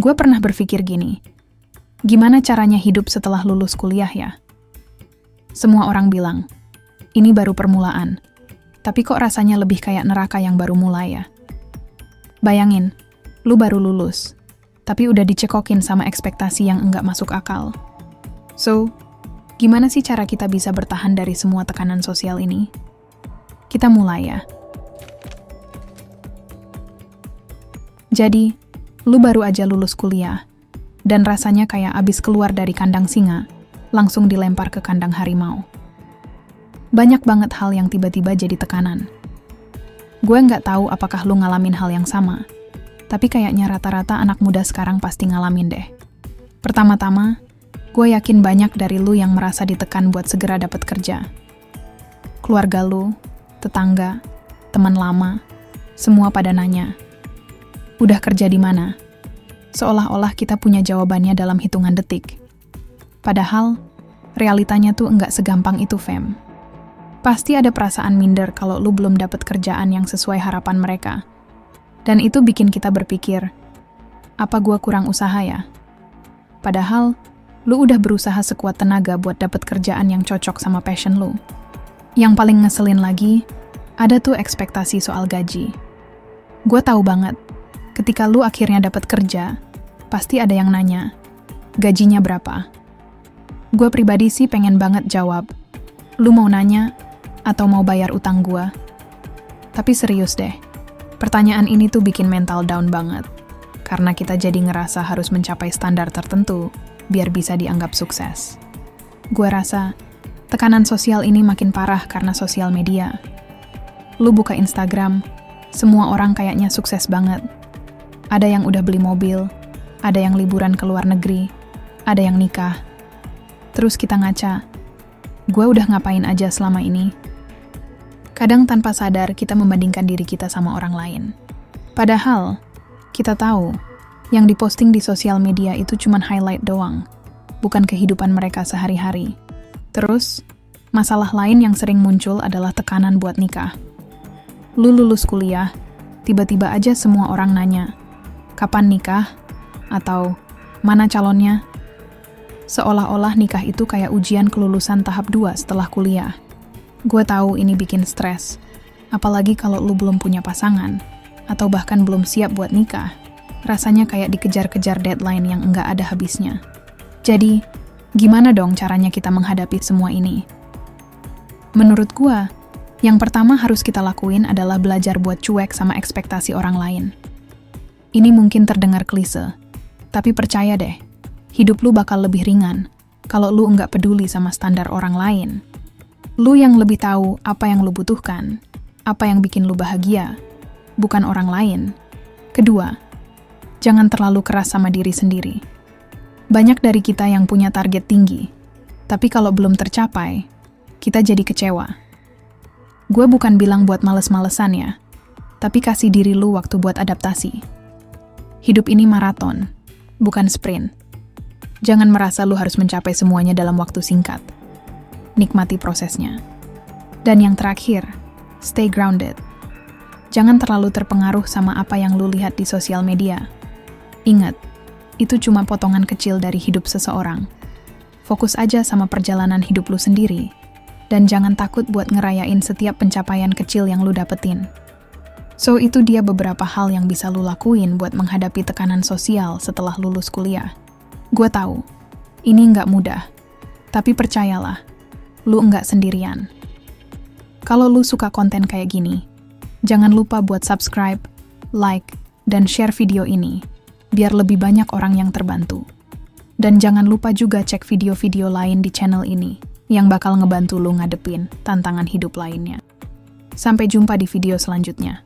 Gue pernah berpikir gini, gimana caranya hidup setelah lulus kuliah ya? Semua orang bilang, ini baru permulaan. Tapi kok rasanya lebih kayak neraka yang baru mulai ya? Bayangin, lu baru lulus, tapi udah dicekokin sama ekspektasi yang enggak masuk akal. So, gimana sih cara kita bisa bertahan dari semua tekanan sosial ini? Kita mulai ya. Jadi, lu baru aja lulus kuliah, dan rasanya kayak abis keluar dari kandang singa, langsung dilempar ke kandang harimau. Banyak banget hal yang tiba-tiba jadi tekanan. Gue nggak tahu apakah lu ngalamin hal yang sama, tapi kayaknya rata-rata anak muda sekarang pasti ngalamin deh. Pertama-tama, gue yakin banyak dari lu yang merasa ditekan buat segera dapat kerja. Keluarga lu, tetangga, teman lama, semua pada nanya, udah kerja di mana? Seolah-olah kita punya jawabannya dalam hitungan detik. Padahal, realitanya tuh enggak segampang itu, fam. Pasti ada perasaan minder kalau lu belum dapat kerjaan yang sesuai harapan mereka. Dan itu bikin kita berpikir, apa gua kurang usaha ya? Padahal, lu udah berusaha sekuat tenaga buat dapat kerjaan yang cocok sama passion lu. Yang paling ngeselin lagi, ada tuh ekspektasi soal gaji. Gua tahu banget, ketika lu akhirnya dapat kerja, pasti ada yang nanya, gajinya berapa? Gue pribadi sih pengen banget jawab, lu mau nanya atau mau bayar utang gue? Tapi serius deh, pertanyaan ini tuh bikin mental down banget. Karena kita jadi ngerasa harus mencapai standar tertentu biar bisa dianggap sukses. Gue rasa, tekanan sosial ini makin parah karena sosial media. Lu buka Instagram, semua orang kayaknya sukses banget. Ada yang udah beli mobil, ada yang liburan ke luar negeri, ada yang nikah. Terus kita ngaca, gue udah ngapain aja selama ini? Kadang tanpa sadar kita membandingkan diri kita sama orang lain. Padahal, kita tahu, yang diposting di sosial media itu cuma highlight doang, bukan kehidupan mereka sehari-hari. Terus, masalah lain yang sering muncul adalah tekanan buat nikah. Lu lulus kuliah, tiba-tiba aja semua orang nanya, kapan nikah? Atau, mana calonnya? Seolah-olah nikah itu kayak ujian kelulusan tahap 2 setelah kuliah. Gue tahu ini bikin stres, apalagi kalau lu belum punya pasangan, atau bahkan belum siap buat nikah. Rasanya kayak dikejar-kejar deadline yang enggak ada habisnya. Jadi, gimana dong caranya kita menghadapi semua ini? Menurut gue, yang pertama harus kita lakuin adalah belajar buat cuek sama ekspektasi orang lain. Ini mungkin terdengar klise, tapi percaya deh, hidup lu bakal lebih ringan kalau lu enggak peduli sama standar orang lain. Lu yang lebih tahu apa yang lu butuhkan, apa yang bikin lu bahagia, bukan orang lain. Kedua, jangan terlalu keras sama diri sendiri. Banyak dari kita yang punya target tinggi, tapi kalau belum tercapai, kita jadi kecewa. Gue bukan bilang buat males-malesan ya, tapi kasih diri lu waktu buat adaptasi. Hidup ini maraton, bukan sprint. Jangan merasa lu harus mencapai semuanya dalam waktu singkat. Nikmati prosesnya. Dan yang terakhir, stay grounded. Jangan terlalu terpengaruh sama apa yang lu lihat di sosial media. Ingat, itu cuma potongan kecil dari hidup seseorang. Fokus aja sama perjalanan hidup lu sendiri. Dan jangan takut buat ngerayain setiap pencapaian kecil yang lu dapetin. So, itu dia beberapa hal yang bisa lu lakuin buat menghadapi tekanan sosial setelah lulus kuliah. Gue tahu, ini nggak mudah. Tapi percayalah, lu nggak sendirian. Kalau lu suka konten kayak gini, jangan lupa buat subscribe, like, dan share video ini, biar lebih banyak orang yang terbantu. Dan jangan lupa juga cek video-video lain di channel ini, yang bakal ngebantu lu ngadepin tantangan hidup lainnya. Sampai jumpa di video selanjutnya.